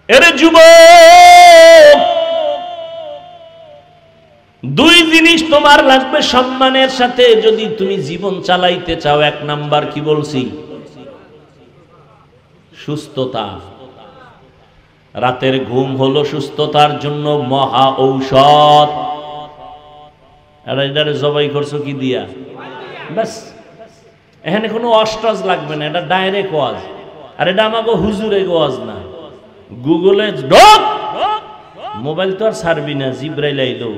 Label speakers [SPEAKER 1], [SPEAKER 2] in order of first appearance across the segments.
[SPEAKER 1] এরে যুবক, দুই জিনিস তোমার লাগবে সম্মানের সাথে যদি তুমি জীবন চালাইতে চাও। এক নাম্বার কি বলছি? সুস্থতা। রাতের ঘুম হলো সুস্থতার জন্য মহা ঔষধ। এটারে জবাই করছো কি দিয়া? ব্যাস, এখানে কোনো অস্ট্রাজ লাগবে না, এটা ডাইরেক্ট ওয়াজ। আর এটা আমাকে হুজুরে ওয়াজ না। গুগলে ঢোক, মোবাইল তো আর ছাড়বি না, জিব্রাইল আইলো।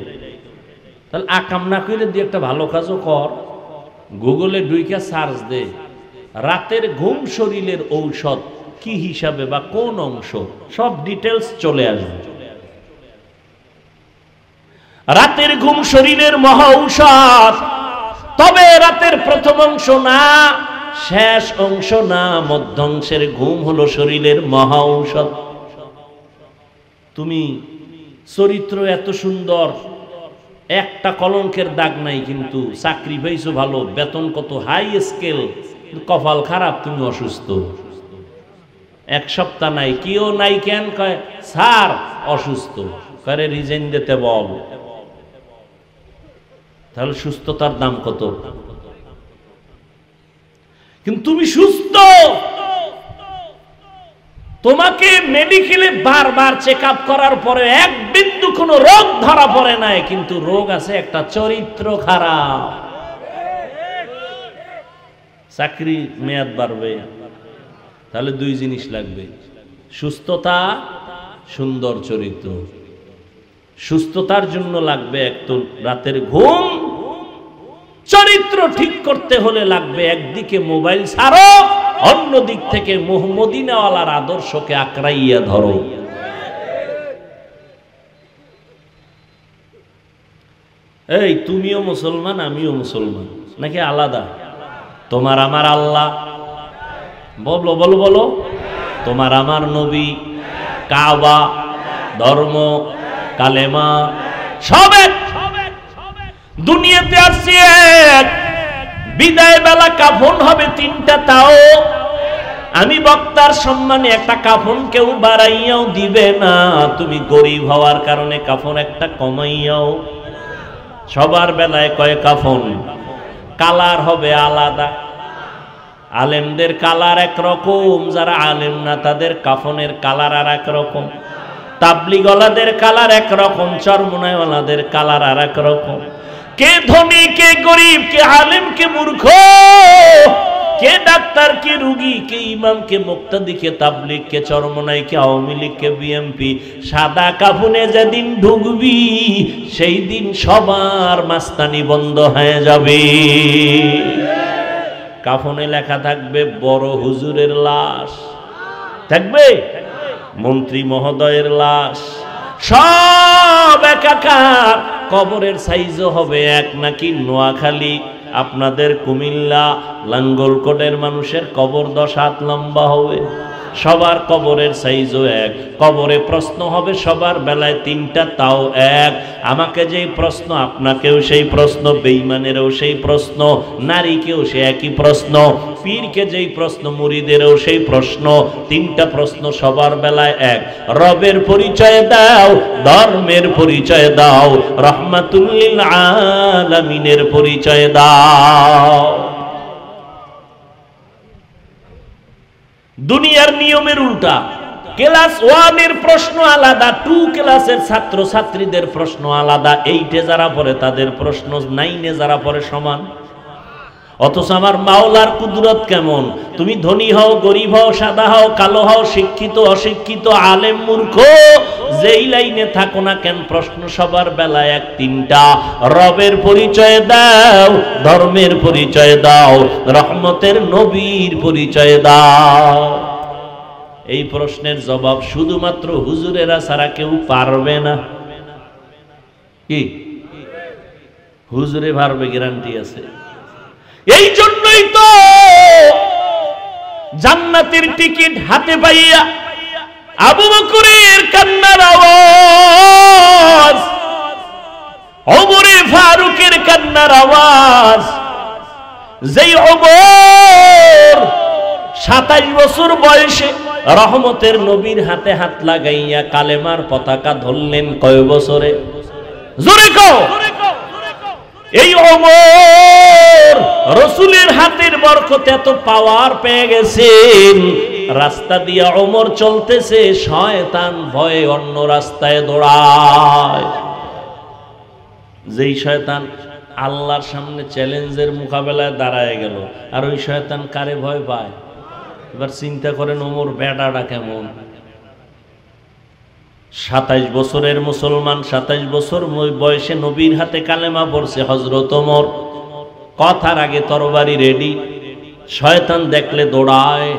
[SPEAKER 1] তাহলে আকাম না কইলে দিয়ে একটা ভালো কাজও কর, গুগলে ঢুইকা সার্চ দে রাতের ঘুম শরীরের ঔষধ কি হিসাবে বা কোন অংশ, সব ডিটেলস চলে আসবে। রাতের ঘুম শরীরের মহা ঔষধ, তবে রাতের প্রথম অংশ না, শেষ অংশ না, মধ্যাংশের ঘুম হলো শরীরের মহা ঔষধ। তুমি চরিত্র এত সুন্দর, একটা কলঙ্কের দাগ নাই, কিন্তু চাকরি পাইছো ভালো, বেতন কত হাই স্কেল, কপাল খারাপ, তুমি অসুস্থ। এক সপ্তাহ নাই, কেউ নাই, কেন কয় স্যার অসুস্থ, করে রিজাইন দিতে বল। তাহলে সুস্থতার দাম কত? কিন্তু তুমি সুস্থ, তোমাকে মেডিকেলে বারবার চেক আপ করার পরে এক বিন্দু কোনো রোগ ধরা পড়ে নাই, কিন্তু রোগ আছে একটা, চরিত্র খারাপ। চাকরি মেয়াদ বাড়বে, তাহলে দুই জিনিস লাগবে, সুস্থতা, সুন্দর চরিত্র। সুস্থতার জন্য লাগবে এক তো রাতের ঘুম, চরিত্র ঠিক করতে হলে লাগবে একদিকে মোবাইল ছাড়ো, অন্য দিক থেকে মদিনাওয়ালার আদর্শকে আঁকড়াইয়া ধরো। এই তুমিও মুসলমান, আমিও মুসলমান, নাকি আলাদা? তোমার আমার আল্লাহ, বলো বলো বলো, তোমার আমার নবী, কাবা, ধর্ম, কালেমা, সব এক। দুনিয়াতে আসছি এক, বিদায় বেলা কাফন হবে তিনটা, তাও আমি বক্তার সম্মানে একটা কাফন কেউ বাড়াইয়াও দিবে না। তুমি গরিব হওয়ার কারণে কাফন একটা কমাইয়াও, সবার বেলায় কয় কাফন, কালার হবে আলাদা। আলেমদের কালার একরকম, যারা আলেম না তাদের কাফনের কালার আর একরকম, তাবলিগওয়ালাদের কালার একরকম, চরমনাইওয়ালাদের কালার আর একরকম। কে ধনী, কে গরিব, কে আলেম, কে মূর্খ, কে ডাক্তার, কে রুগী, কে ইমাম, কে মুক্তাদি, কে তাবলিগ, কে চরমনাই, কে আওয়ামী লীগ, কে বিএমপি। সাদা কাফনে যেদিন ঢুকবি সেই দিন সবার মাস্তানি বন্ধ হয়ে যাবে। কাফনে লেখা থাকবে বড় হুজুরের লাশ, থাকবে মন্ত্রী মহোদয়ের লাশ, সব একাকার। কবরের সাইজও হবে এক, নাকি নোয়াখালী, আপনাদের কুমিল্লা, লাঙ্গলকোটের মানুষের কবর 10 হাত লম্বা হবে, সবার কবরের সাইজও এক। কবরে প্রশ্ন হবে সবার বেলায় তিনটা, তাও এক। আমাকে যেই প্রশ্ন, আপনাকেও সেই প্রশ্ন, বেঈমানেরও সেই প্রশ্ন, নারীকেও সে একই প্রশ্ন, পীরকে যেই প্রশ্ন, মুরিদেরও সেই প্রশ্ন। তিনটা প্রশ্ন সবার বেলায় এক। রবের পরিচয় দাও, ধর্মের পরিচয় দাও, রহমাতুল লিল আলামিনের পরিচয় দাও। দুনিয়ার নিয়মের উল্টা, ক্লাস 1 এর প্রশ্ন আলাদা, 2 ক্লাসের ছাত্র ছাত্রীদের প্রশ্ন আলাদা, 8 যারা পড়ে তাদের প্রশ্ন 9 যারা পড়ে সমান। অথচ আমার মাওলার কুদরত কেমন, তুমি ধনী হও, গরিব হও, সাদা হও, কালো হও, শিক্ষিত, অশিক্ষিত, আলেম, মূর্খ, যেই লাইনে থাকো না কেন, প্রশ্ন সবার বেলায় এক, তিনটা। রবের পরিচয় দাও, ধর্মের পরিচয় দাও, রহমতের নবীর পরিচয় দাও। এই প্রশ্নের জবাব শুধুমাত্র হুজুরেরা ছাড়া কেউ পারবে না। কি হুজুরে পারবে, গ্যারান্টি আছে। এই জন্যই তো জান্নাতের টিকিট হাতে পাইয়া আবু বকরের কান্নার আওয়াজ, ওমরে ফারুকের কান্নার আওয়াজ, যেই ওমর 27 বছর বয়সে রহমতের নবীর হাতে হাত লাগাইয়া কালেমার পতাকা ধরলেন কয় বছরে? জোরে কও। এই ওমর রাসূলের হাতের বরকতে এত পাওয়ার পেয়ে গেছেন, রাস্তা দিয়া ওমর চলতেছে, শয়তান ভয়ে অন্য রাস্তায় দৌড়ায়। যেই শয়তান আল্লাহর সামনে চ্যালেঞ্জের মোকাবেলায় দাঁড়ায় গেল, আর ওই শয়তান কারে ভয় পায়? এবার চিন্তা করেন ওমর বেটাটা কেমন। 27 বছরের মুসলমান, 27 বছর বয়সে নবীর হাতে কালেমা পড়ছে হযরত ওমর। কথার আগে তরবারি রেডি, শয়তান দেখলে দৌড়ায়।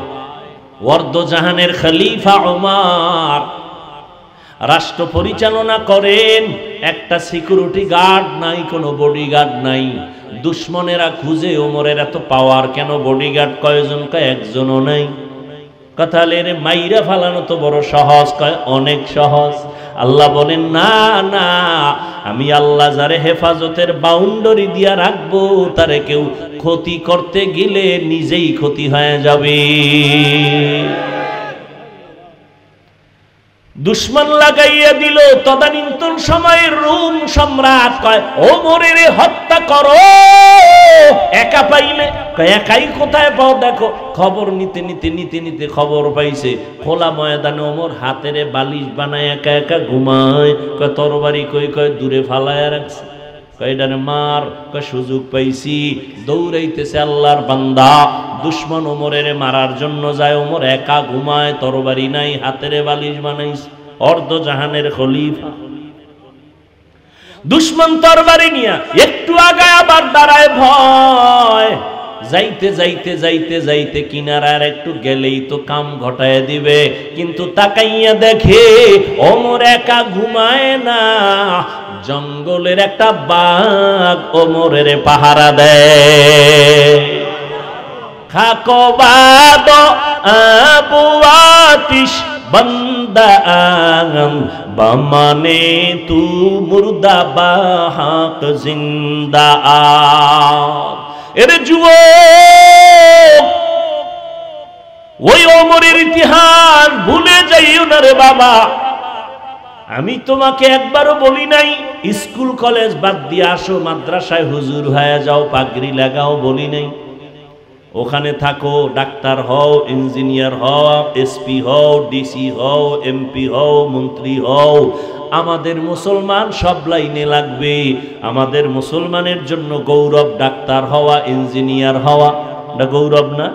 [SPEAKER 1] ওয়ার্দজাহানের খলিফা ওমর রাষ্ট্র পরিচালনা করেন, একটা সিকিউরিটি গার্ড নাই, কোনো বডিগার্ড নাই। দুশ্মনেরা খুঁজে ওমরের এত পাওয়ার কেন, বডিগার্ড কয়জন? কয় একজনও নাই। কথা রে মাইরা ফালানো তো বড় সহজ, কয় অনেক সহজ। আল্লাহ বলেন না না, আমি আল্লাহ যারে হেফাজতের বাউন্ডারি দিয়া রাখবো, তারে কেউ ক্ষতি করতে গেলে নিজেই ক্ষতি হয়ে যাবে। দুশ্মন লাগাইয়া দিল। তদানীন্তন সময়ের রোম সম্রাট কয় ওমরের হত্যা করো, একা পাইলে। একাই কোথায় পাও? দেখো খবর নিতে নিতে নিতে নিতে খবর পাইছে খোলা ময়দানে ওমর হাতেরে বালিশ বানায় একা একা ঘুমায়। কয় তরবারি কই? কয় দূরে ফালায় রাখছে। কয়ডারে মার? কয় সুযোগ পাইছি। দৌড়াইতেছে আল্লাহর বান্দা, দুশ্মন ওমরের মারার জন্য যায়। ওমর একা ঘুমায়, তরবারি নাই, হাতেরে বালিশ বানাইছে। অর্ধজাহানের খলিফা, দুশ্মন তরবারি নিয়া একটু আগায় আবার দাঁড়ায় ভয়। যাইতে যাইতে যাইতে যাইতে কিনারার একটু গেলেই তো কাম ঘটায় দিবে, কিন্তু তাকাইয়া দেখে ওমর একা ঘুমায় না, জঙ্গলের একটা বাঘ ওমরের পাহারা দেয়। খাকবাদ আবু আতিশ বন্দা বমানে তু মুর্দা বাহাক জিন্দা। এর যুবক, ওই ওমরের ইতিহাস ভুলে যাইও না রে বাবা। আমি তোমাকে একবারও বলি নাই স্কুল কলেজ বাদ দিয়ে আসো, মাদ্রাসায় হুজুর হয়ে যাও, পাগড়ি লাগাও, বলি নাই। ওখানে থাকো, ডাক্তার হও, ইঞ্জিনিয়ার হও, এসপি হও, ডিসি হও, এমপি হও, মন্ত্রী হও। আমাদের মুসলমান সব লাইনে লাগবে। আমাদের মুসলমানের জন্য গৌরব ডাক্তার হওয়া, ইঞ্জিনিয়ার হওয়া। এটা গৌরব না?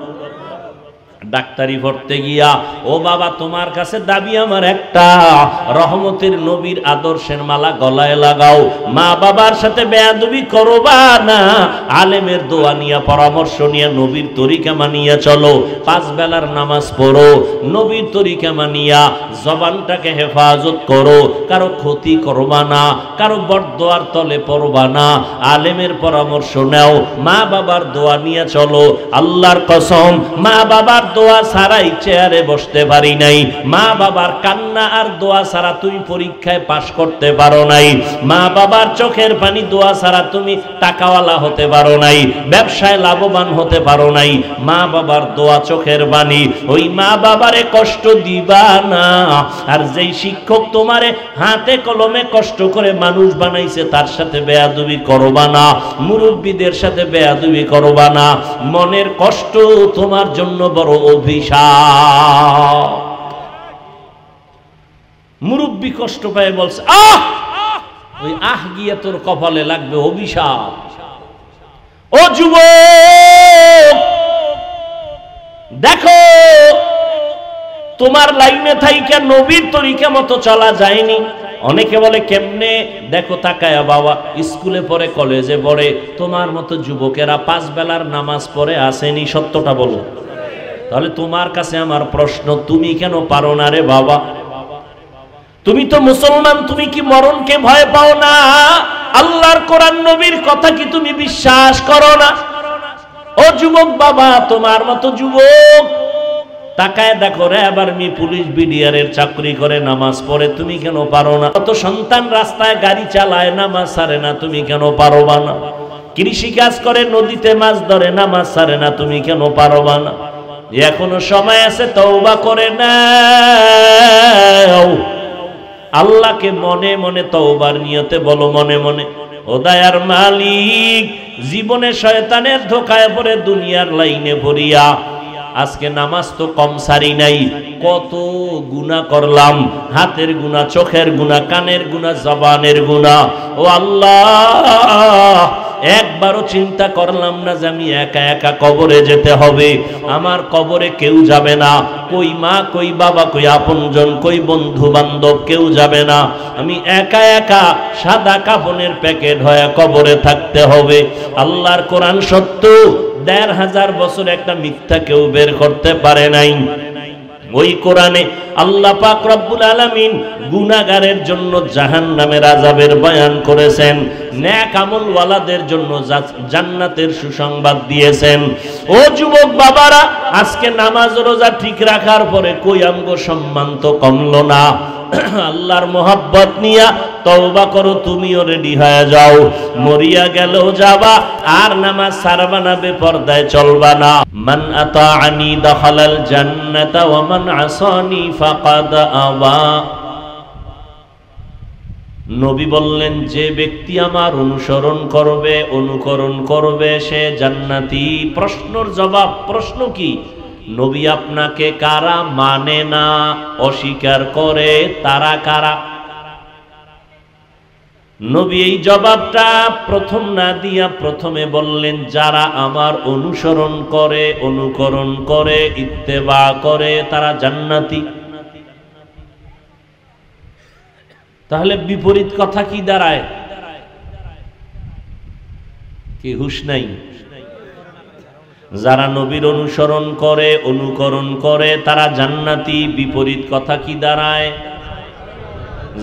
[SPEAKER 1] ডাক্তারি পড়তে গিয়া ও বাবা তোমার কাছে দাবি আমার একটা, রহমতের নবীর আদর্শের মালা গলায় লাগাও, মা বাবার সাথে বেয়াদবি করবা না, আলেমের দোয়া নিয়া পরামর্শ নিয়া নবীর তরিকা মানিয়া চলো, 5 বেলার নামাজ পড়ো, নবীর তরিকা মানিয়া জবানটাকে হেফাজত করো, কারো ক্ষতি করবা না, কারো বরদোয়ার তলে পড়বা না, আলেমের পরামর্শ নাও, মা বাবার দোয়া নিয়ে চলো। আল্লাহর কসম মা বাবার দোয়া ছাড়াই চেয়ারে বসতে পারি নাই, মা বাবার কান্না আর দোয়া ছাড়া তুমি পরীক্ষায় পাশ করতে পারো নাই, মা বাবার চোখের পানি দোয়া ছাড়া তুমি টাকাওয়ালা হতে পারো নাই, ব্যবসায় লাভবান হতে পারো নাই, মা বাবার দোয়া চোখের পানি। ওই মা বাবারে কষ্ট দিবা না। আর যেই শিক্ষক তোমারে হাতে কলমে কষ্ট করে মানুষ বানাইছে তার সাথে বেয়াদবি করবা না, মুরব্বীদের সাথে বেয়াদবি করবা না। মনের কষ্ট তোমার জন্য বড় অভিশাপ। মুরব্বী কষ্ট পায় বলছে আহ, ওই আহ গিয়ে তোর কপালে লাগবে অভিশাপ। ও যুবক দেখো, তোমার লাইনে থাইকা নবীর তরিকা মতো চলা যায়নি। অনেকে বলে কেমনে, দেখো তাকায়া বাবা, স্কুলে পড়ে, কলেজে পড়ে, তোমার মতো যুবকেরা 5 বেলার নামাজ পড়ে আসেনি, সত্যটা বলো। তাহলে তোমার কাছে আমার প্রশ্ন, তুমি কেন পারো না রে বাবা? তুমি তো মুসলমান, তুমি কি মরণকে ভয় পাও না? আল্লাহর কোরআন নবীর কথা কি তুমি বিশ্বাস করো না? ও যুবক বাবা, তোমার মতো যুবক তাকায় দেখো রে, আবার মি পুলিশ বিডিআরের চাকরি করে, নামাজ পড়ে, তুমি কেন পারো না? কত সন্তান রাস্তায় গাড়ি চালায়, নামাজ ছাড়ে না, তুমি কেন পারবা না? কৃষি কাজ করে, নদীতে মাছ ধরে, নামাজ ছাড়ে না, তুমি কেন পারবা না? এখনো সময় আছে, তওবা করে নাও। আল্লাহকে মনে মনে তওবার নিয়তে বলো, মনে মনে, ও দয়ার মালিক, জীবনে শয়তানের ধোকায় পড়ে দুনিয়ার লাইনে ভরিয়া আজকে নামাজ তো কম সারি নাই, কত গুনাহ করলাম, হাতের গুনাহ, চোখের গুনাহ, কানের গুনাহ, জবানের গুনাহ। ও আল্লাহ, একবারও চিন্তা করলাম না যে আমি একা একা কবরে যেতে হবে। আমার কবরে কেউ যাবে না, কই মা, কই বাবা, কই আপনজন, কই বন্ধু বান্ধব, কেউ যাবে না। আমি একা একা সাদা কাফনের প্যাকেট হয়ে কবরে থাকতে হবে। আল্লাহর কোরআন সত্য, ১৫০০ বছর একটা মিথ্যা কেউ বের করতে পারে নাই। ওই কোরআনে আল্লাহ পাক রব্বুল আলামিন গুনাহগারের জন্য জাহান্নামের আযাবের বয়ান করেছেন, নেক আমলওয়ালাদের জন্য জান্নাতের সুসংবাদ দিয়েছেন। ও যুবক বাবারা, আজকে নামাজ রোজা ঠিক রাখার পরে কই আমগো সম্মান তো কমলো না। আল্লাহর মোহাব্বত নিয়া তওবা করো, তুমিও রেডি হয়ে যাও। মরিয়া গেলেও যাবা, আর নামাজ ছাড়বা না, বেপরদায় চলবা না। মান আতাআনি দাখালাল জান্নাতা ওয়া মান আসানি ফাকাদ আবা। নবী বললেন, যে ব্যক্তি আমার অনুকরণ করবে সে জান্নাতি। প্রশ্নর জবাব, প্রশ্ন কি? নবী আপনাকে কারা মানে না, অস্বীকার করে, তারা কারা? নবী এই জবাবটা প্রথম না দিয়া প্রথমে বললেন, যারা আমার অনুকরণ করে, ইত্তেবা করে, তারা জান্নাতি। তাহলে বিপরীত কথা কি দাঁড়ায়? কি হুঁশ নাই? যারা নবীর অনুকরণ করে তারা জান্নাতি। বিপরীত কথা কি দাঁড়ায়?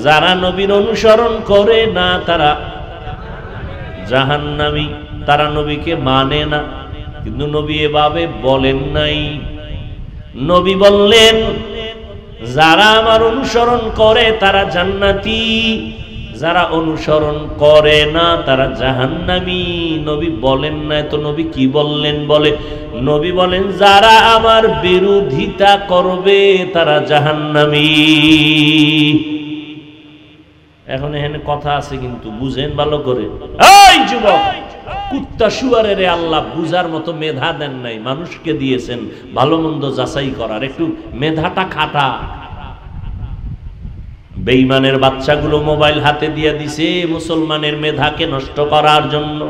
[SPEAKER 1] যারা নবীর অনুসরণ করে না তারা জাহান্নামী। তারা নবীকে মানে না, কিন্তু নবী এভাবে বলেন নাই। নবী বললেন, যারা আমার অনুসরণ করে তারা জান্নাতি, যারা অনুসরণ করে না তারা জাহান্নামী। নবী বলেন না, তো নবী কি বললেন? নবী বলেন, যারা আমার বিরোধিতা করবে তারা জাহান্নামী। এখন এখানে কথা আছে, কিন্তু বুঝেন ভালো করে। এই যুবক, কুত্তা শুয়ারের আল্লাহ বুঝার মতো মেধা দেন নাই, মানুষকে দিয়েছেন ভালো মন্দ যাচাই করার, একটু মেধাটা খাটা। বেঈমানের বাচ্চাগুলো মোবাইল হাতে দিয়ে দিছে মুসলমানের মেধাকে নষ্ট করার জন্য।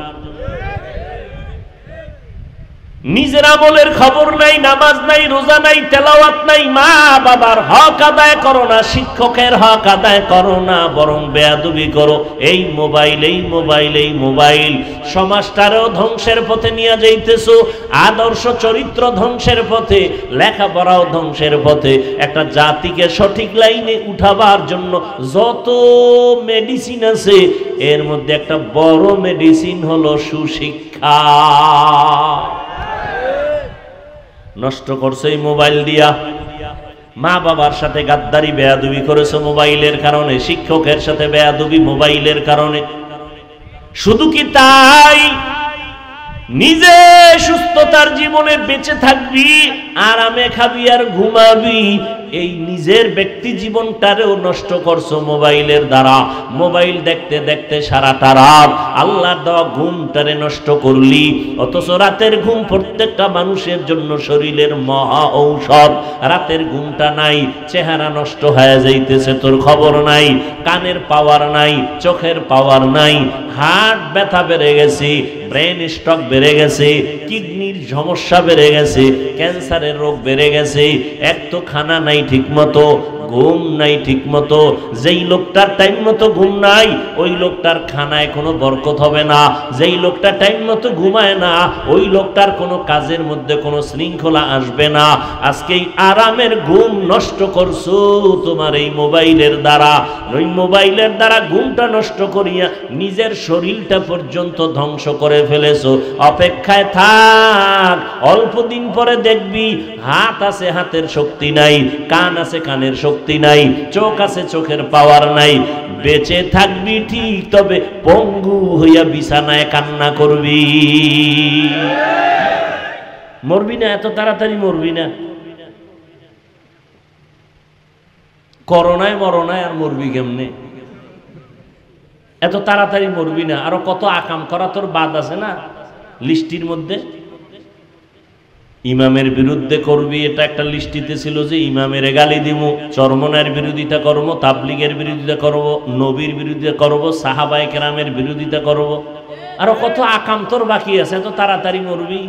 [SPEAKER 1] নিজের আমলের খবর নাই, নামাজ নাই, রোজা নাই, তেলাওয়াত নাই, মা বাবার হক আদায় করো না, শিক্ষকের হক আদায় করো না, বরং বেয়াদবি করো। এই মোবাইল সমাজটারেও ধ্বংসের পথে নিয়ে যাইতেছো, আদর্শ চরিত্র ধ্বংসের পথে, লেখাপড়াও ধ্বংসের পথে। একটা জাতিকে সঠিক লাইনে উঠাবার জন্য যত মেডিসিন আছে, এর মধ্যে একটা বড় মেডিসিন হলো সুশিক্ষা। নষ্ট করছে এই মোবাইল দিয়া। মা বাবার সাথে গাদ্দারি, বেয়াদবি করেছে মোবাইলের কারণে, শিক্ষকের সাথে বেয়াদবি মোবাইলের কারণে। শুধু কি তাই, নিজে সুস্থতার জীবনে বেঁচে থাকবি, আরামে খাবি আর ঘুমাবি, এই নিজের ব্যক্তি জীবনটারেও নষ্ট করছো মোবাইলের দ্বারা। মোবাইল দেখতে দেখতে সারাটা রাত আল্লাহর দেওয়া ঘুমটারে নষ্ট করলি। অথচ রাতের ঘুম প্রত্যেকটা মানুষের জন্য শরীরের মহা ঔষধ। রাতের ঘুমটা নাই, চেহারা নষ্ট হয়ে যাইতেছে, তোর খবর নাই। কানের পাওয়ার নাই, চোখের পাওয়ার নাই, হার্ট ব্যথা বেড়ে গেছে, ব্রেন স্ট্রোক বেড়ে গেছে, কিডনির সমস্যা বেড়ে গেছে, ক্যান্সারের রোগ বেড়ে গেছে। এক তো খানা নাই ঠিক মতো, ঘুম নাই ঠিক মতো। যেই লোকটার টাইম মতো ঘুম নাই, ওই লোকটার খানায় কোনো বরকত হবে না। যেই লোকটা টাইম মতো ঘুমায় না, ওই লোকটার কোনো কাজের মধ্যে কোনো শৃঙ্খলা আসবে না। আজকে এই আরামের ঘুম নষ্ট করছো তোমার এই মোবাইলের দ্বারা। ওই মোবাইলের দ্বারা ঘুমটা নষ্ট করিয়া নিজের শরীরটা পর্যন্ত ধ্বংস করে ফেলেছো। অপেক্ষায় থাক, অল্প দিন পরে দেখবি হাত আছে, হাতের শক্তি নাই, কান আছে, কানের শক্তি নাই, চোখ আছে, চোখের পাওয়ার নাই। বেঁচে থাকবি ঠিক, তবে পঙ্গু হইয়া বিছানায় কান্না করবি। মরবি না, এত তাড়াতাড়ি মরবি না। করোনায় মরনায় আর মরবি কেমনে? এত তাড়াতাড়ি মরবি না। আরো কত আকাম করা তোর বাদ আছে না লিস্টির মধ্যে। ইমামের বিরুদ্ধে করবি, এটা একটা লিস্টিতে ছিল যে ইমামের গালি দিব, চরমনের বিরোধিতা করব, তাবলিগের বিরোধিতা করব, নবীর বিরোধিতা করব, সাহাবায়ে কেরামের বিরোধিতা করব। আরো কত আকাম তোর বাকি আছে, এত তাড়াতাড়ি মরবি?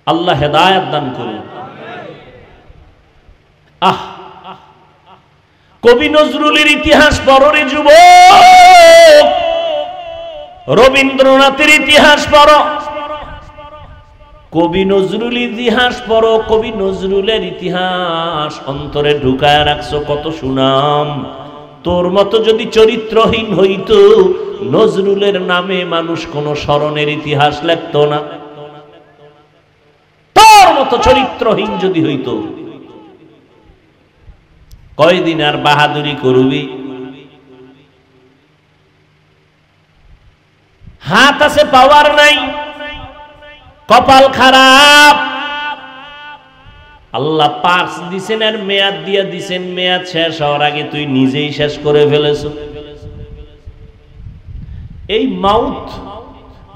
[SPEAKER 1] আল্লাহ হেদায়েত দান করুন। কবি নজরুলের ইতিহাস পড়ো রে যুবক, রবীন্দ্রনাথের ইতিহাস পড়ো, কবি নজরুল ইতিহাস পড়ো। কবি নজরুলের ইতিহাস অন্তরে ঢুকায় রাখছো, কত সুনাম। তোর মতো যদি চরিত্রহীন হইতো, নজরুলের নামে মানুষ কোন স্মরণের ইতিহাস লিখতো না। তোর মতো চরিত্রহীন যদি হইতো, কয়দিন আর বাহাদুরি করবি? হাত আছে, পাওয়ার নাই, কপাল খারাপ। আল্লাহ পার্স দিছেন আর মেয়াদ দিয়া দিছেন, মেয়াদ শেষ হওয়ার আগে তুই নিজেই শেষ করে ফেলেছ। এই মাউথ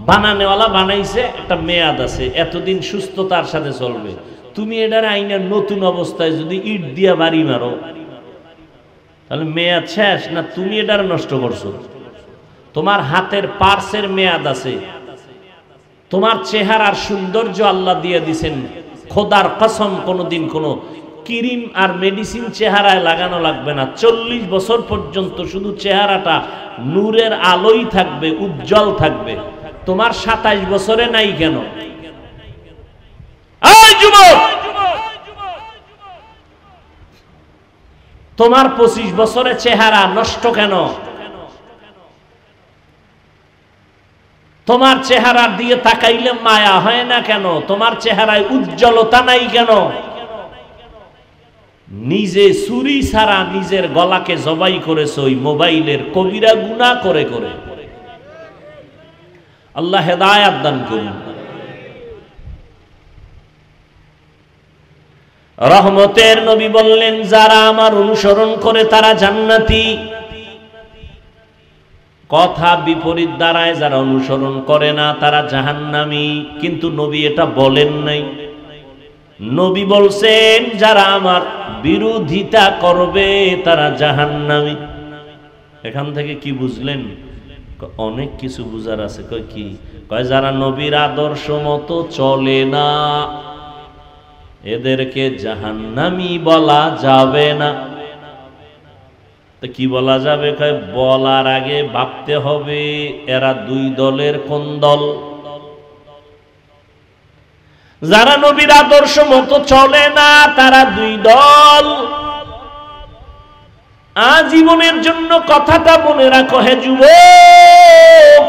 [SPEAKER 1] বানানেওয়ালা বানাইছে, একটা মেয়াদ আছে, এতদিন সুস্থতার সাথে চলবে। তুমি এটার আইনের নতুন অবস্থায় যদি ইট দিয়া বাড়ি মারো, তাহলে মেয়াদ শেষ না তুমি এটার নষ্ট করছো? তোমার হাতের পার্সের মেয়াদ আছে, তোমার চেহারার সৌন্দর্য আল্লাহ দিয়ে দিছেন। খোদার কসম, কোনোদিন কোনো ক্রিম আর মেডিসিন চেহারায় লাগানো লাগবে না। 40 বছর পর্যন্ত শুধু চেহারাটা নূরের আলোই থাকবে, উজ্জ্বল থাকবে। তোমার 27 বছরে নাই কেন? এই যুবক, তোমার 25 বছরে চেহারা নষ্ট কেন? তোমার চেহারা দিয়ে তাকাইলে মায়া হয় না কেন? তোমার চেহারায় উজ্জ্বলতা নাই কেন? নিজে চুরি ছাড়া নিজের গলাকে জবাই করেছো ওই মোবাইলের কবিরা গুনাহ করে করে। আল্লাহ হেদায়েত দান করুন। রহমতের নবী বললেন, যারা আমার অনুসরণ করে তারা জান্নাতি। কথা বিপরীত দাঁড়ায়, যারা অনুসরণ করে না তারা জাহান্নামী। কিন্তু নবী এটা বলেন নাই। নবী বলছেন, যারা আমার বিরোধিতা করবে তারা জাহান্নামী। এখান থেকে কি বুঝলেন? অনেক কিছু বুঝার আছে। কয় কি? কয় যারা নবীর আদর্শ মতো চলে না এদেরকে জাহান্নামী বলা যাবে না। তো কি বলা যাবে? কয় বলার আগে ভাবতে হবে এরা দুই দলের কোন দল। যারা নবীর আদর্শ মতো চলে না তারা দুই দল। আজীবনের জন্য কথাটা মনে রাখো হে যুবক,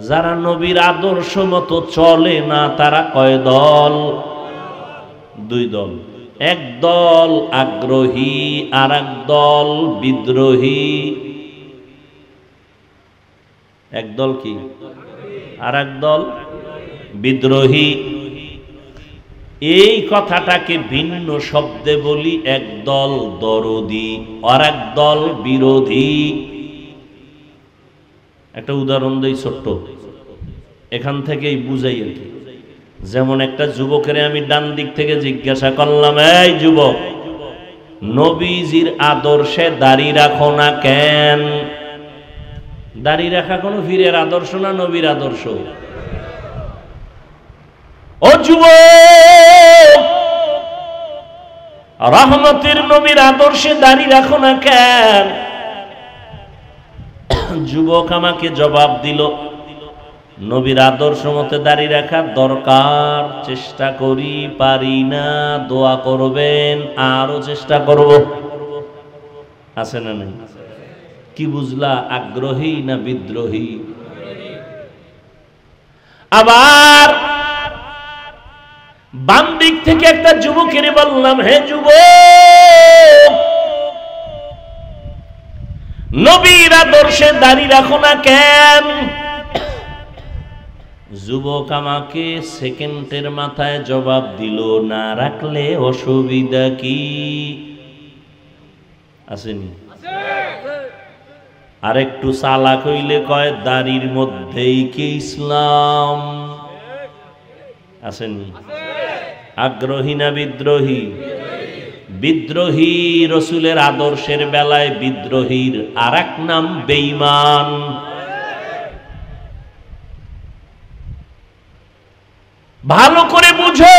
[SPEAKER 1] যারা নবীর আদর্শ মতো চলে না তারা কয় দল? দুই দল। এক দল আগ্রহী আর এক দল বিদ্রোহী। এক দল কি আর এক দল বিদ্রোহী। এই কথাটাকে ভিন্ন শব্দে বলি, এক দল দরদি আর এক দল বিরোধী। একটা উদাহরণ দেই ছোট্ট, এখান থেকেই বুঝাই আর কি। যেমন একটা যুবকের আমি ডান দিক থেকে জিজ্ঞাসা করলাম, এই যুবক, নবীজির আদর্শে দাড়ি রাখো না কেন? দাড়ি রাখা কোনো পীরের আদর্শ না নবীর আদর্শ? ও যুবক, রহমতের নবীর আদর্শে দাড়ি রাখো না কেন? যুবক আমাকে জবাব দিল, নবীর আদর্শ মতে দাড়ি রাখার দরকার, চেষ্টা করি, পারি না, দোয়া করবেন, আরো চেষ্টা করব। আছে না নাই? কি বুঝলা, আগ্রহী না বিদ্রোহী? আবার বাম দিক থেকে একটা যুবকের বললাম, হে যুবক, নবীর আদর্শে দাড়ি রাখো না কেন? যুবক আমাকে সেকেন্ডের মাথায় জবাব দিল, না রাখলে অসুবিধা কি? আসেনি? আর একটু চালাক হইলে কয় দাড়ির মধ্যেই কি ইসলাম? আসেনি? আগ্রহী না বিদ্রোহী? বিদ্রোহী রসুলের আদর্শের বেলায় বিদ্রোহীর আর এক নাম বেঈমান। ভালো করে বুঝো,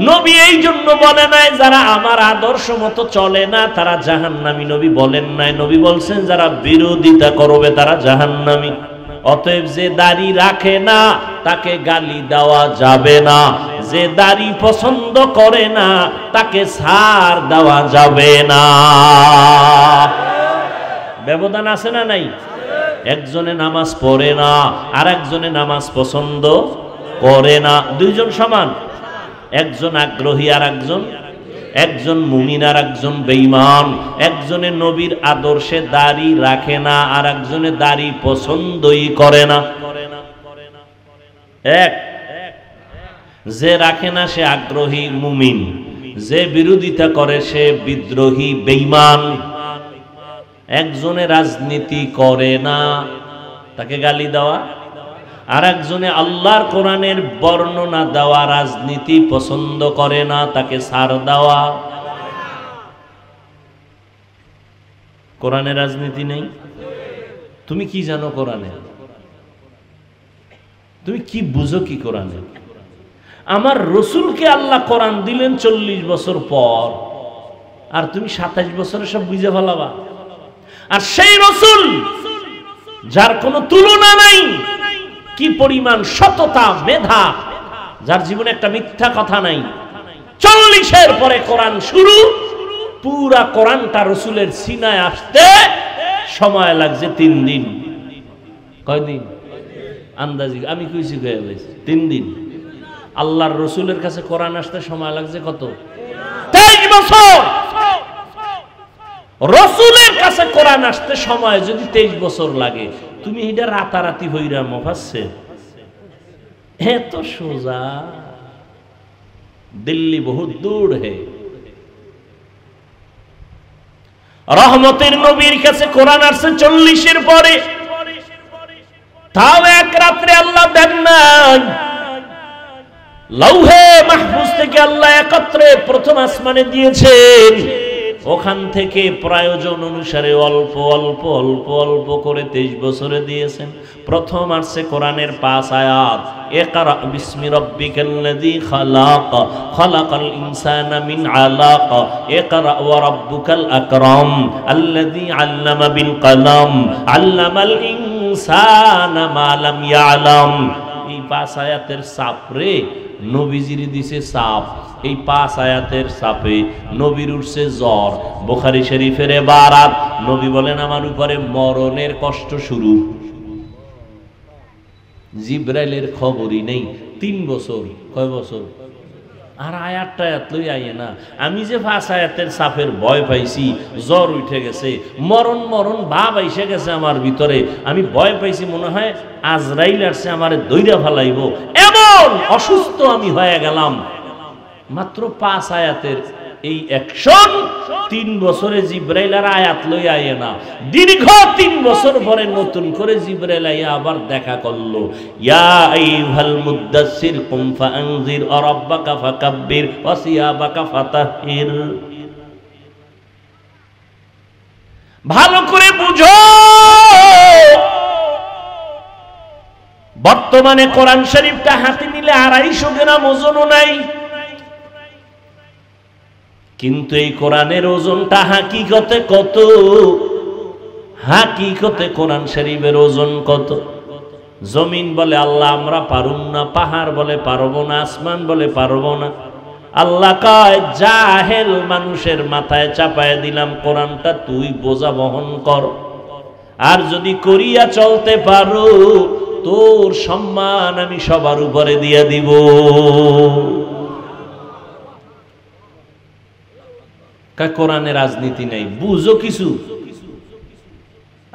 [SPEAKER 1] নবী এই জন্য বলে নাই যারা আমার আদর্শ মতো চলে না তারা জাহান্নামী। নবী বলেন নাই, নবী বলছেন যারা বিরোধিতা করবে তারা জাহান্নামী। অতএব যে দাড়ি রাখে না তাকে গালি দেওয়া যাবে না, যে দাড়ি পছন্দ করে না তাকে ছাড় দেওয়া যাবে না। ব্যবধান আছে না নাই? একজনে নামাজ পড়ে না আর একজনে নামাজ পছন্দ করে না, দুইজন সমান? একজন আগ্রহী আর একজন মুমিন আর একজন বেঈমান। একজনে নবীর আদর্শে দাড়ি রাখে না আর একজনে দাড়ি পছন্দই করে না। এক যে রাখে না সে আগ্রহী মুমিন, যে বিরোধিতা করে সে বিদ্রোহী বেঈমান। একজনে রাজনীতি করে না তাকে গালি দেওয়া, আর একজনে আল্লাহর কোরআনের বর্ণনা দেওয়া রাজনীতি পছন্দ করে না তাকে ছাড় দেওয়া। কোরআনে রাজনীতি নেই? তুমি কি জানো কোরআনে? তুমি কি বুঝো কি কোরআনে? আমার রসুলকে আল্লাহ কোরআন দিলেন 40 বছর পর, আর তুমি 27 বছরে সব বুঝে ফেলাবা। আর সেই রসুল যার কোনো তুলনা নাই, কি পরিমাণ সততা মেধা, যার জীবনে একটা মিথ্যা কথা নাই, 40-এর পরে কোরআন শুরু। পুরা কোরআনটা রসুলের সিনায় আসতে সময় লাগছে 3 দিন। কয়দিন? আন্দাজি আমি কইছি 3 দিন। আল্লাহর রসুলের কাছে কোরআন আসতে সময় লাগছে কত? 23 বছর। রসুলের কাছে কোরআন আসতে সময় যদি 23 বছর লাগে, তুমি এটা রাতারাতি হইরা মুফাসসির? এত সোজা? দিল্লি বহুত দূর হে। রহমতের নবীর কাছে কোরআন আসছে 40-এর পরে, তাও এক রাত্রে আল্লাহ দেন নাই। লৌহে মাহফুজ থেকে আল্লাহ একত্রে প্রথম আসমানে দিয়েছেন, ওখান থেকে প্রয়োজন অনুসারে অল্প অল্প অল্প অল্প করে 23 বছরে দিয়েছেন। প্রথম আসছে কোরআনের 5 আয়াত, ইকরা বিসমি রাব্বিকাল্লাযী খালাক, খালাকাল ইনসানা মিন আলাক, ইকরা ওয়া রাব্বুকাল আকরাম, আল্লাযী আল্লামা বিল কলম, আল্লামাল ইনসানা মা লাম ইয়ালাম। এই 5 আয়াতের সাপরে নবীজির দিছে সাপ। এই 5 আয়াতের সাপে নবীর উঠছে জ্বর। বুখারী শরীফের ইবারাত, নবী বলেন আমার উপরে মরণের কষ্ট শুরু। জিবরাইলের খবরই নেই 3 বছর। কয় বছর? আর আয়াতটা এতই আইয়ে না। আমি যে 5 আয়াতের সাপের ভয় পাইছি, জ্বর উঠে গেছে, মরণ মরণ ভাব আইসে গেছে আমার ভিতরে, আমি ভয় পাইছি মনে হয় আজরাইল আসছে আমারে দইরা ফেলাইব, এমন অসুস্থ আমি হয়ে গেলাম। মাত্র 5 আয়াতের এই অ্যাকশন 3 বছরে জিবরাইল আর আয়াত লই আইয়ে না। দীর্ঘ 3 বছর পরে নতুন করে জিবরাইল আইয়া আবার দেখা করলো। ইয়া আইয়ুহাল মুদ্দাসসির কুম ফাআনজির ওয়া রাব্বাকা ফাকাব্বির ওয়া সিয়াবাকা ফাতাহহির। ভালো করে বুঝো, বর্তমানে কোরআন শরীফটা হাতে নিলে 250 গ্রাম ওজনও নাই, কিন্তু এই কোরআনের ওজনটা হাকিকতে কত? হাকিকতে কোরআন শরীফের ওজন কত? জমিন বলে আল্লাহ আমরা পারুম না, পাহাড় বলে পারবো না, আসমান বলে পারবো না। আল্লাহ কয় জাহেল মানুষের মাথায় চাপায় দিলাম কোরআনটা, তুই বোঝা বহন কর, আর যদি করিয়া চলতে পারো তোর সম্মান আমি সবার উপরে দিয়ে দিব। কোরআনে রাজনীতি নেই, বুঝো কিছু।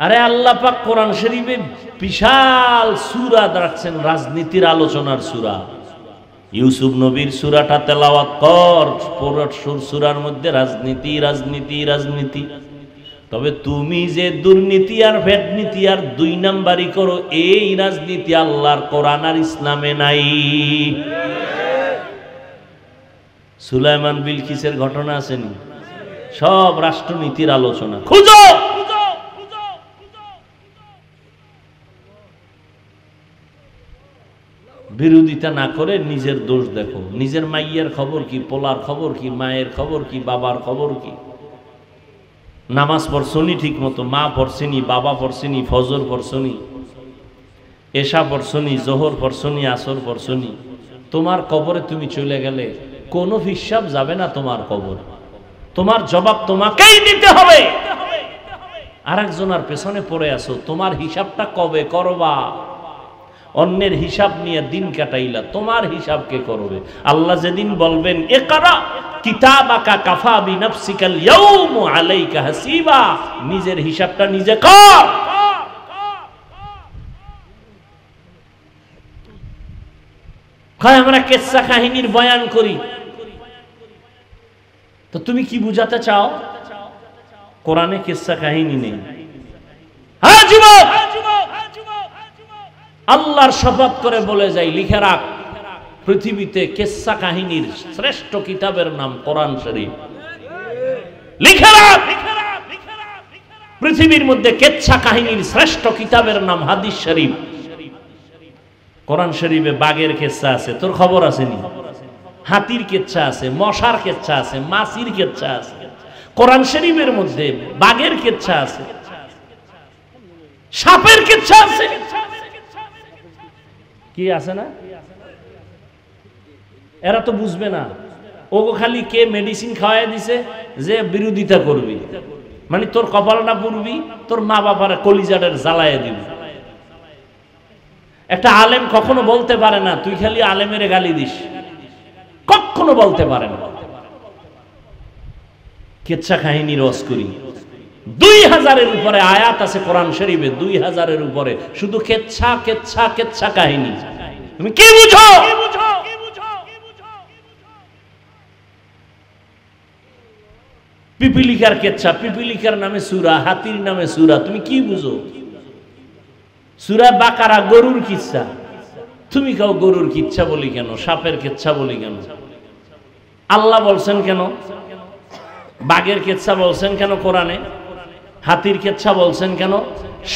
[SPEAKER 1] আরে আল্লাহ পাক কোরআন শরীফে বিশাল সূরা রাখছেন, রাজনীতির আলোচনার সূরা। ইউসুফ নবীর সূরাটা তেলাওয়াত কর, পুরো সূরার মধ্যে রাজনীতি রাজনীতি রাজনীতি। তবে তুমি যে দুর্নীতি আর ভেটনীতি আর 2 নাম্বারই করো, এই রাজনীতি আল্লাহর কোরআন আর ইসলামে নাই। সুলাইমান বিলকিসের ঘটনা আসেনি? সব রাষ্ট্রনীতির আলোচনা। খুঁজো, বিরোধিতা না করে নিজের দোষ দেখো। নিজের মাইয়ের খবর কি, পোলার খবর কি, মায়ের খবর কি, বাবার খবর কি? নামাজ পড়ছনি ঠিক মতো? মা পড়ছেনি, বাবা পড়ছেনি, ফজর পড়ছনি, এশা পড়ছনি, জোহর পড়ছনি, আসর পড়ছনি? তোমার কবরে তুমি চলে গেলে কোনো হিসাব যাবে না তোমার কবরে। তোমার জবাব তোমাকেই দিতে হবে। আরেকজনের পেছনে পড়ে আছো, তোমার হিসাবটা কবে করবা? অন্যের হিসাব নিয়ে দিন কাটাইলা, তোমার হিসাব কে করবে? আল্লাহ যেদিন বলবেন ইকরা কিতাবাকা কাফা বিনাফসিকাল ইয়াউমা আলাইকা হাসিবা, নিজের হিসাবটা নিজে কর। কয় আমরা কিসসা কাহিনীর বয়ান করি, তো তুমি কি বুঝাতে চাও? কোরআনে কিসসা কাহিনী নেই। হ্যাঁ যুবক, আল্লাহর শপথ করে বলে যাই, লিখে রাখ, পৃথিবীতে কিসসা কাহিনীর শ্রেষ্ঠ কিতাবের নাম কোরআন শরীফ। লিখে রাখ, পৃথিবীর মধ্যে কিসসা কাহিনীর শ্রেষ্ঠ কিতাবের নাম হাদিস শরীফ। কোরআন শরীফে বাঘের কিসসা আছে, তোর খবর আসেনি? হাতির কিচ্ছা আছে, মশার কিচ্ছা আছে, মাছির কিচ্ছা আছে। কোরআন শরীফের মধ্যে বাঘের কিচ্ছা আছে, সাপের কিচ্ছা আছে, কি আছে না? এরা তো বুঝবে না। ওগো খালি কে মেডিসিন খাওয়াই দিছে যে বিরোধিতা করবি, মানে তোর কপালটা পুরবি, তোর মা বাবার কলিজাটার জ্বালায় দিবি। একটা আলেম কখনো বলতে পারে না তুই খালি আলেমের গালি দিস, কখনো বলতে পারে না। কিচ্ছা কাহিনী রস করি। 2000-এর উপরে আয়াত আছে কোরআন শরীফে, 2000-এর উপরে শুধু কেচ্ছা কেচ্ছা কেচ্ছা কাহিনী। তুমি কি বুঝো? পিপিলিকার কেচ্ছা, পিপিলিকার নামে সূরা, হাতির নামে সূরা, তুমি কি বুঝো? সূরা বাকারা গরুর কিচ্ছা, তুমি কাও গরুর কিচ্ছা বলি কেন, সাপের কিচ্ছা বলি কেন? আল্লাহ বলছেন কেন? বাঘের কিচ্ছা বলছেন কেন কোরআনে? হাতির কিচ্ছা বলছেন কেন?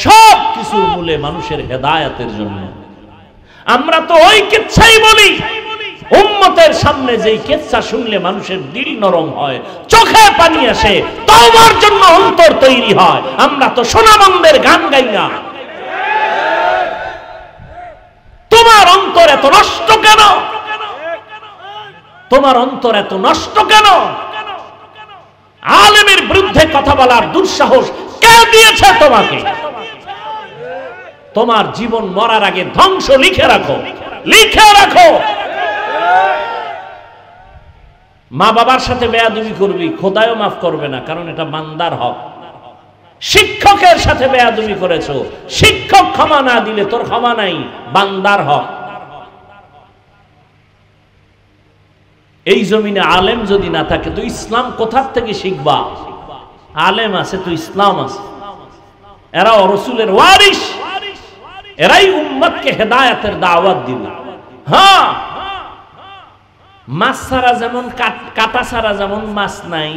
[SPEAKER 1] সব কিছুর মূলে মানুষের হেদায়েতের জন্য। আমরা তো ওই কিচ্ছাই বলি, উম্মতের সামনে যেই কিচ্ছা শুনলে মানুষের দিল নরম হয়, চোখে পানি আসে, তওবার জন্য অন্তর তৈরি হয়। আমরা তো সোনামন্দের গান গাই না। তোমার অন্তর এত নষ্ট কেন? তোমার অন্তর এত নষ্ট কেন? আলেমের বিরুদ্ধে কথা বলার দুঃসাহস কে দিয়েছে তোমাকে? তোমার জীবন মরার আগে ধ্বংস লিখে রাখো, লিখে রাখো। মা বাবার সাথে বেয়াদবি করবি, খোদাও মাফ করবে না, কারণ এটা বান্দার হক। শিক্ষকের সাথে বেয়াদবি করেছো, শিক্ষক ক্ষমা না দিলে তোর ক্ষমা নাই, বান্দার হক। এই জমিনে আলেম যদি না থাকে তো ইসলাম কোথার থেকে শিখবা? আলেম আছে তো ইসলাম আছে। এরা রাসূলের ওয়ারিস, এরাই উম্মতকে হেদায়েতের দাওয়াত দিবে। হ্যাঁ, মাছ ছাড়া যেমন কাটা ছাড়া যেমন মাছ নাই,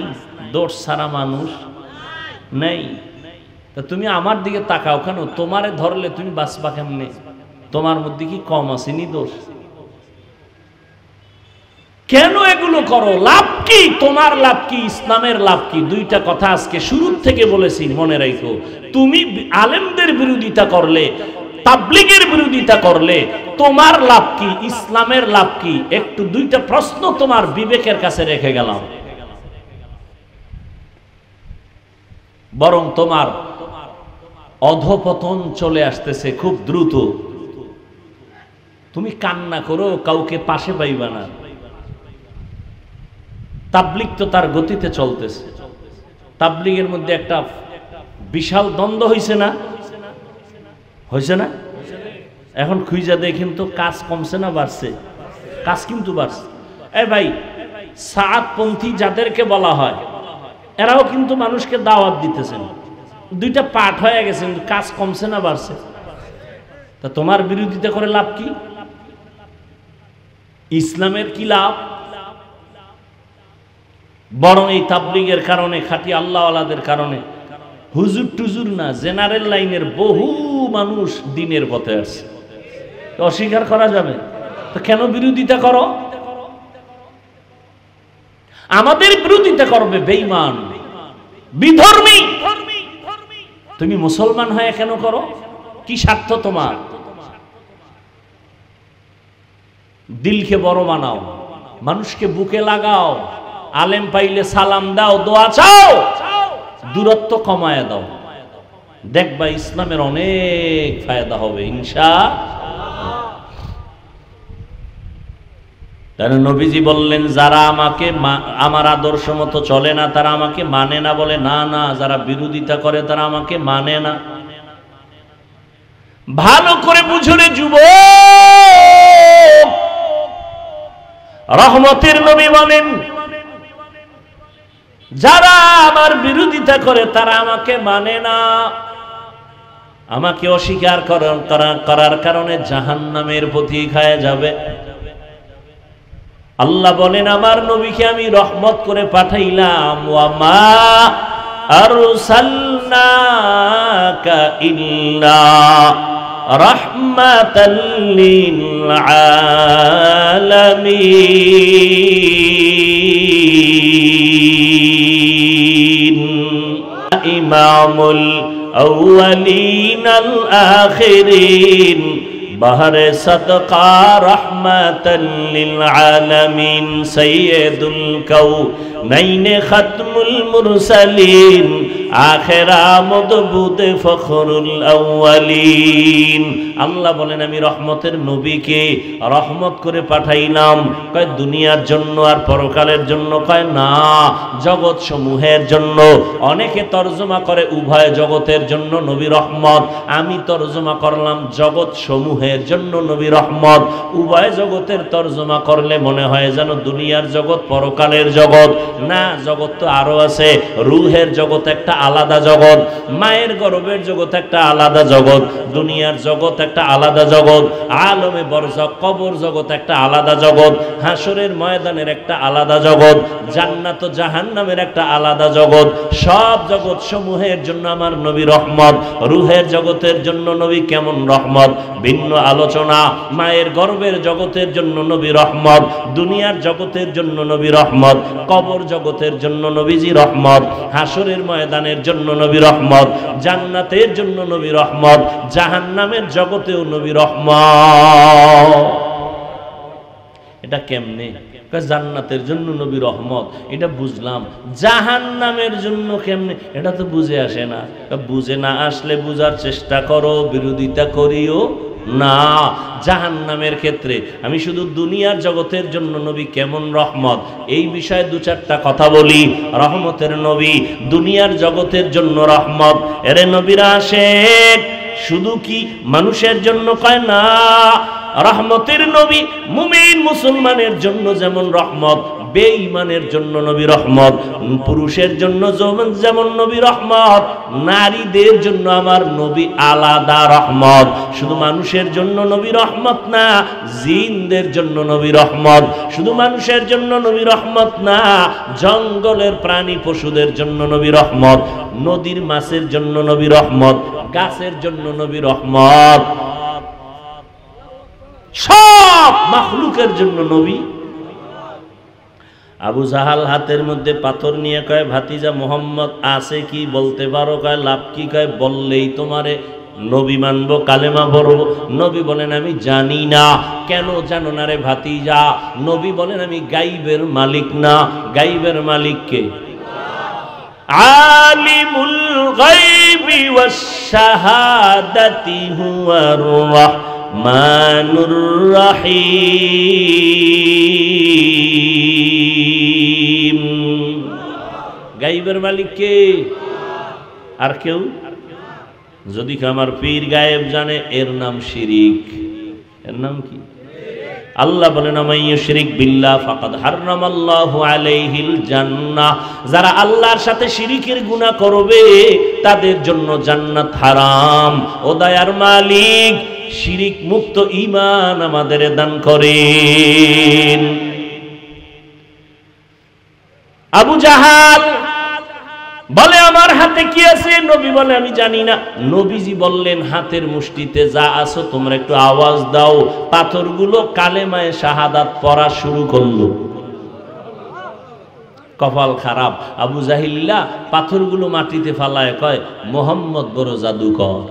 [SPEAKER 1] দোষ ছাড়া মানুষ নেই। তা তুমি আমার দিকে তাকাও কেন? তোমারে ধরলে তুমি বাঁচবা কেমনে? তোমার মধ্যে কি কম আসেনি দোষ? কেন এগুলো করো? লাভ কি? তোমার লাভ কি? ইসলামের লাভ কি? দুইটা কথা আজকে শুরুর থেকে বলেছি, মনে রাখো। তুমি আলেমদের বিরোধিতা করলে, তাবলীগের বিরোধিতা করলে তোমার লাভ কি? ইসলামের লাভ কি? একটু দুইটা প্রশ্ন তোমার বিবেকের কাছে রেখে গেলাম। বরং তোমার অধপতন চলে আসতেছে খুব দ্রুত। তুমি কান্না করো, কাউকে পাশে পাইবা না। তাবলীগ তো তার গতিতে চলতেছে। তাবলীগের মধ্যে একটা বিশাল দ্বন্দ্ব হয়েছে না? হয়েছে না? এখন খুঁজা দেখেন তো, কাজ কমছে না বাড়ছে? কাজ কিন্তু বাড়ছে। এই ভাই, সাআদপন্থী যাদেরকে বলা হয়, এরাও কিন্তু মানুষকে দাওয়াত দিতেছেন, দুইটা পাঠ হয়ে গেছে, কিন্তু কাজ কমছে না বাড়ছে? তা তোমার বিরোধিতা করে লাভ কি? ইসলামের কি লাভ? বরং এই তাবলীগের কারণে, খাঁটি আল্লাহওয়ালাদের কারণে, হুজুর টুজুর না, জেনারেল লাইনের বহু মানুষ দ্বীনের পথে আসছে। অস্বীকার করা যাবে? তো কেন বিরোধিতা করো? আমাদের বিরোধিতা করবে বেঈমান, বিধর্মী। তুমি মুসলমান হয়ে কেন করো? কি স্বার্থ তোমার? দিলকে বড় বানাও, মানুষকে বুকে লাগাও, আলেম পাইলে সালাম দাও, দোয়া চাও, দূরত্ব কমায় দাও, দেখবা ইসলামের অনেক ফায়দা হবে ইনশাআল্লাহ। তাই নবীজি বললেন, যারা আমাকে আমার আদর্শ মতো চলে না তারা আমাকে মানে না। বলে না না, যারা বিরোধিতা করে তারা আমাকে মানে না। ভালো করে বুঝলে যুবক, রহমতের নবী বলেন, যারা আমার বিরোধিতা করে তারা আমাকে মানে না, আমাকে অস্বীকার করার কারণে জাহান্নামের পথে খায় যাবে। আল্লাহ বলেন, আমার নবীকে আমি রহমত করে পাঠাইলাম, ওয়া মা আরসালনাকা ইল্লা রাহমাতাল লিল আলামিন, ইমামুল আউয়ালিন আল আখিরিন, বাহরে সদকা রহমাতাল লিল আলামিন, সাইয়্যিদুল কাউনাইন খাতমুল মুরসালিন, আখিরা মদবুতে ফখরুল আউয়ালিন। আল্লাহ বলেন, আমি রহমতের নবীকে রহমত করে পাঠাইলাম। কয় দুনিয়ার জন্য আর পরকালের জন্য? কয় না, জগৎ সমূহের জন্য। অনেকে তরজমা করে উভয় জগতের জন্য নবী রহমত, আমি তরজমা করলাম জগৎ সমূহের জন্য নবী রহমত। উভয় জগতের তরজমা করলে মনে হয় যেন দুনিয়ার জগৎ পরকালের জগৎ। না, জগৎ তো আরো আছে। রুহের জগৎ একটা আলাদা জগৎ, মায়ের গর্ভের জগৎ একটা আলাদা জগৎ, দুনিয়ার জগৎ একটা আলাদা জগৎ, আলমে বরজখ কবর জগৎ একটা আলাদা জগৎ, হাসরের ময়দানের একটা আলাদা জগৎ, জান্নাত ও জাহান্নামের একটা আলাদা জগৎ। সব জগৎ সমূহের জন্য আমার নবী রহমত। রুহের জগতের জন্য নবী কেমন রহমত, ভিন্ন আলোচনা। মায়ের গর্ভের জগতের জন্য নবী রহমত, দুনিয়ার জগতের জন্য নবী রহমত, কবর জগতের জন্য নবীজি রহমত, হাসরের ময়দানের জন্য নবী রহমত, জান্নাতের জন্য নবী রহমত, জাহান্নামের জগতেও নবী রহমত। এটা কেমনে? জান্নাতের জন্য নবী রহমত, এটা বুঝলাম। জাহান্নামের জন্য কেমনে? এটা তো বুঝে আসে না। বুঝে না আসলে বুঝার চেষ্টা করো, বিরোধিতা করিও না। জাহান্নামের ক্ষেত্রে আমি শুধু দুনিয়ার জগতের জন্য নবী কেমন রহমত এই বিষয়ে দু চারটা কথা বলি। রহমতের নবী, দুনিয়ার জগতের জন্য রহমত। এরে নবীরা আশেক শুধু কি মানুষের জন্য? কয় না, রহমতের নবী মুমিন মুসলমানের জন্য যেমন রহমত, বেঈমানের জন্য নবী রহমত। পুরুষের জন্য যেমন নবী রহমত, নারীদের জন্য আমার নবী আলাদা রহমত। শুধু মানুষের জন্য নবী রহমত না, জিনদের জন্য নবী রহমত। শুধু মানুষের জন্য নবী রহমত না, জঙ্গলের প্রাণী পশুদের জন্য নবী রহমত, নদীর মাছের জন্য নবী রহমত, গাছের জন্য নবী রহমত, সব মাখলুকের জন্য নবী। আবু জাহাল হাতের মধ্যে পাথর নিয়ে কয়, ভাতিজা মোহাম্মদ আছে কি বলতে পারো? কয় লাভ কি? কয় বললেই তোমারে নবী মানবো, কালেমা পড়বো। নবী বলেন, আমি জানি না। কেন জানো না রে ভাতিজা? নবী বলেন, আমি গাইবের মালিক না। গাইবের মালিক কে? আলিমুল গায়বি ওয়াশ শাহাদাতি হুয়ার রাহমানুর রাহিম। গাইবের মালিক কে? আর কেউ যদি আমার পীর গায়েব জানে, এর নাম শিরিক। এর নাম কি? আল্লাহ বলেন আমান ইউশরিক বিল্লাহ ফাকাদ হারামাল্লাহু আলাইহিল জান্নাহ, যারা আল্লাহর সাথে শিরিকের গুনাহ করবে তাদের জন্য জান্নাত হারাম। ও দয়ার মালিক, শিরিক মুক্ত ঈমান আমাদের দান করেন। আবু জাহাল বলে আমার হাতে কি আছে? নবী বলে আমি জানি না। নবীজি বললেন হাতের মুষ্টিতে যা আছো তোমরা একটু আওয়াজ দাও। পাথরগুলো কালেমায়ে শাহাদাত পড়া শুরু করলো। কপাল খারাপ, আবু জাহিল্লা পাথরগুলো মাটিতে ফালায় কয় মোহাম্মদ বড় জাদুকর।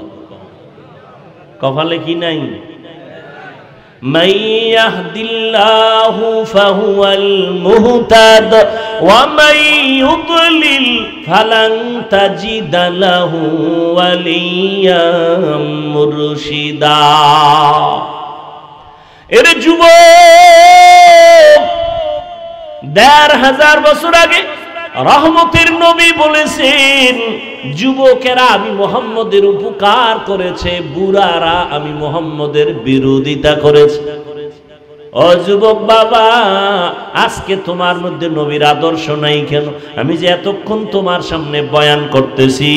[SPEAKER 1] কপালে কি নাই? মান ইয়াহদিল্লাহু ফাহুয়াল মুহতাদ ওয়া মান ইউদ্লিল ফালান তাজিদা লাহু ওয়ালিয়্যাম মুরশিদা। এর যুবক, ১৫০০ বছর আগে রহমতের নবী বলেছেন, যুবকেরা আমি মুহাম্মদের উপকার করেছে, বুড়ারা আমি মুহাম্মদের বিরোধিতা করেছে। ও যুবক বাবা, আজকে তোমার মধ্যে নবীর আদর্শ নাই কেন? আমি যে এতক্ষণ তোমার সামনে বয়ান করতেছি,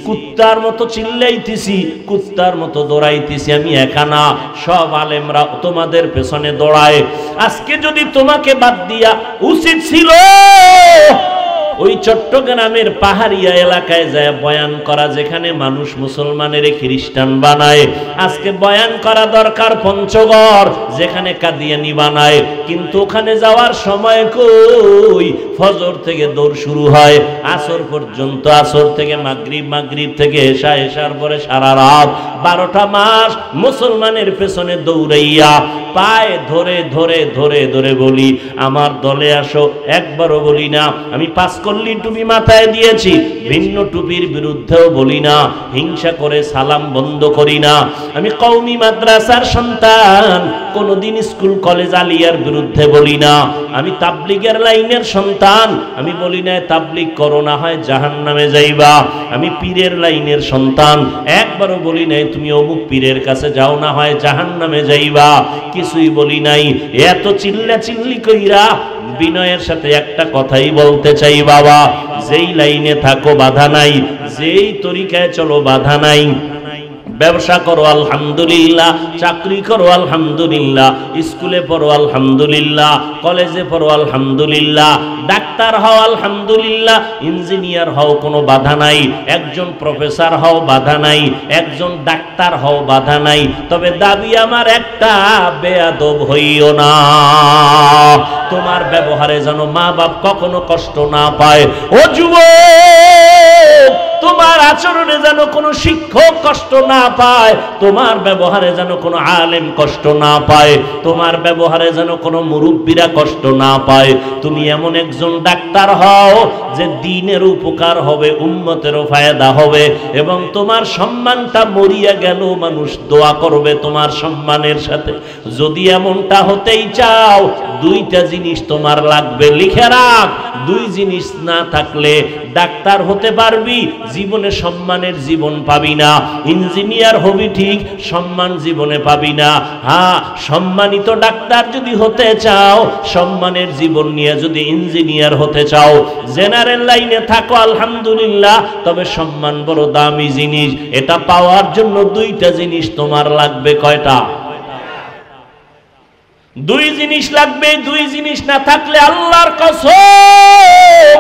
[SPEAKER 1] কুত্তার মতো চিল্লাইতেছি, কুত্তার মতো দৌড়াইতেছি, আমি একা না, সব আলেমরা তোমাদের পেছনে দৌড়ায়। আজকে যদি তোমাকে বাদ দিয়া উচিত ছিল ওই চট্টগ্রামের পাহাড়িয়া এলাকায় যায় বয়ান করা, যেখানে মানুষ মুসলমানের খ্রিস্টান বানায়। আজকে বয়ান করা দরকার পঞ্চগড়, যেখানে কাদিয়ানি বানায়। কিন্তু ওখানে যাওয়ার সময় কই? ফজর থেকে দৌড় শুরু হয় আসর পর্যন্ত, আসর থেকে মাগরিব, মাগরিব থেকে এশা, এশার পরে সারা রাত 12টা মাস মুসলমানের পেছনে দৌড়াইয়া পায়ে ধরে ধরে ধরে ধরে বলি আমার দলে আসো, একবারও বলি না আমি 5 কল্লি টুপি মাথায় দিয়েছি, ভিন্ন টুপির বিরুদ্ধেও বলি না, হিংসা করে সালাম বন্ধ করি না। আমি কওমি মাদ্রাসার সন্তান, কোনদিন স্কুল কলেজ আলিয়ার বিরুদ্ধে বলি না। আমি তাবলিগের লাইনের সন্তান, আমি বলি না তাবলিগ করো না হয় জাহান্নামে যাইবা। আমি পীরের লাইনের সন্তান, একবারও বলি নাই তুমি অমুক পীরের কাছে যাও না হয় জাহান্নামে যাইবা। কিছুই বলি নাই। এত চিল্লা চিল্লি কইরা বিনয়ের সাথে একটা কথাই বলতে চাই বাবা, যেই লাইনে থাকো বাধা নাই, যেই তরিকায় চলো বাধা নাই। ব্যবসা করো আলহামদুলিল্লাহ, চাকরি করো আলহামদুলিল্লাহ, স্কুলে পড়ো আলহামদুলিল্লাহ, কলেজে পড়ো আলহামদুলিল্লাহ, ডাক্তার হও আলহামদুলিল্লাহ, ইঞ্জিনিয়ার হও কোনো বাধা নাই, একজন প্রফেসর হও বাধা নাই, একজন ডাক্তার হও বাধা নাই। তবে দাবি আমার একটা, বেয়াদব হইও না। তোমার ব্যবহারে যেন মা বাপ কখনো কষ্ট না পায়। ও যুবক, তোমার আচরণে যেন কোনো শিক্ষক কষ্ট না পায়, তোমার ব্যবহারে যেন কোনো আলেম কষ্ট না পায়, তোমার ব্যবহারে যেন কোনো মুরব্বীরা কষ্ট না পায়। তুমি এমন একজন ডাক্তার হও যে দ্বীনের উপকার হবে, উম্মতেরও ফায়দা হবে, এবং তোমার সম্মানটা মরিয়া গেল মানুষ দোয়া করবে তোমার সম্মানের সাথে। যদি এমনটা হতেই চাও, 2টা জিনিস তোমার লাগবে, লিখে রাখ। 2 জিনিস না থাকলে ডাক্তার হতে পারবি, জীবনে সম্মানের জীবন পাবি না। ইঞ্জিনিয়ার হবি ঠিক, সম্মান জীবনে পাবি না। হ্যাঁ, সম্মানিত ডাক্তার যদি হতে চাও, সম্মানের জীবন নিয়ে যদি ইঞ্জিনিয়ার হতে চাও, জেনারেল লাইনে থাকো আলহামদুলিল্লাহ, তবে সম্মান বড় দামি জিনিস। এটা পাওয়ার জন্য 2টা জিনিস তোমার লাগবে। কয়টা? 2 জিনিস লাগবে। 2 জিনিস না থাকলে আল্লাহর কসম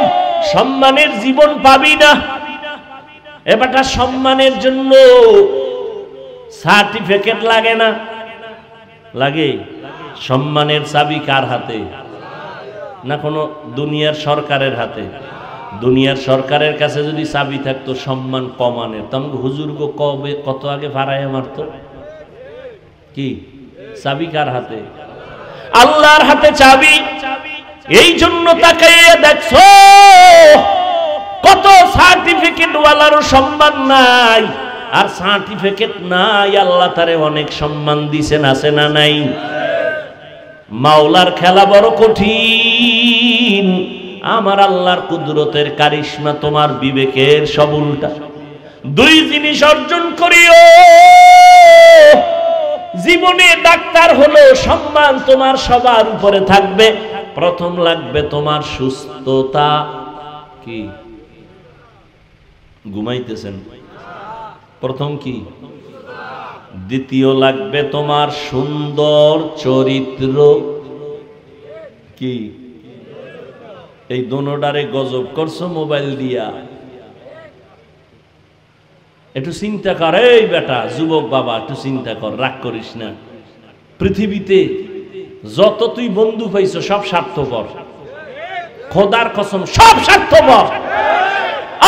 [SPEAKER 1] সম্মানের জীবন পাবি না। এবারটা সম্মানের জন্য সার্টিফিকেট লাগে না? লাগে। সম্মানের চাবি কার হাতে? না কোনো দুনিয়ার সরকারের হাতে? দুনিয়ার সরকারের কাছে যদি চাবি থাকতো সম্মান কমানের, তখন হুজুর গো কবে কত আগে ফারায় মারতো। কি চাবি কার হাতে? আল্লাহর হাতে চাবি। এই জন্য তাকাইয়া দেখছো কত সার্টিফিকেট ওয়ালারও সম্মান নাই, আর সার্টিফিকেট নাই আল্লাহ তারে অনেক সম্মান দিছেন, আছে না নাই? মাওলার খেলা বড় কঠিন। আমার আল্লাহর কুদরতের কারিশমা তোমার বিবেকের সব উল্টা। দুই জিনিস অর্জন করিও। জীবনে ডাক্তার হলো সম্মান তোমার সবার উপরে থাকবে। প্রথম লাগবে তোমার সুস্থতা। কি ঘুমাইতেছেন? প্রথম কি? দ্বিতীয় লাগবে তোমার সুন্দর চরিত্র। কি এই দোনোটারে গজব করছো মোবাইল দিয়া। একটু চিন্তা কর, এই বেটা যুবক বাবা, একটু চিন্তা কর, রাগ করিস না। পৃথিবীতে যত তুই বন্ধু পাইছো সব স্বার্থপর। খোদার কসম সব স্বার্থপর।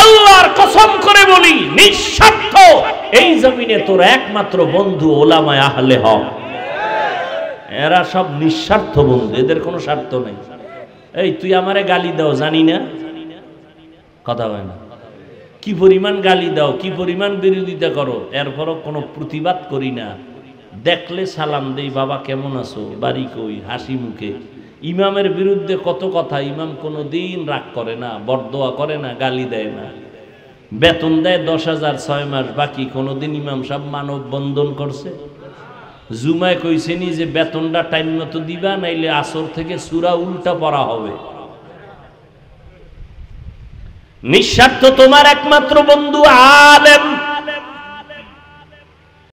[SPEAKER 1] আল্লাহর কসম করে বলি নিঃস্বার্থ। এই জমিনে তোর একমাত্র বন্ধু ওলামায়ে আহলে হক। এরা সব নিঃস্বার্থ বন্ধু, এদের কোনো স্বার্থ নেই। এই তুই আমারে গালি দাও জানি না, কথা হয় না, কি পরিমাণ গালি দাও, কি পরিমাণ বিরোধিতা করো, এরপরও কোনো প্রতিবাদ করি না। দেখলে সালাম দেই, বাবা কেমন আছো, বাড়ি কই, হাসি মুখে। ইমামের বিরুদ্ধে কত কথা, ইমাম কোনো দিন রাগ করে না, বরদোয়া করে না, গালি দেয় না। বেতন দেয় 10,000 6 মাস বাকি, কোনোদিন ইমাম সাহেব মানব বন্ধন করছে? জুমায় কইছেনি যে বেতনটা টাইম মতো দিবা, নাইলে আসর থেকে সূরা উল্টা পড়া হবে। নিঃস্বার্থ তোমার একমাত্র বন্ধু আলেম।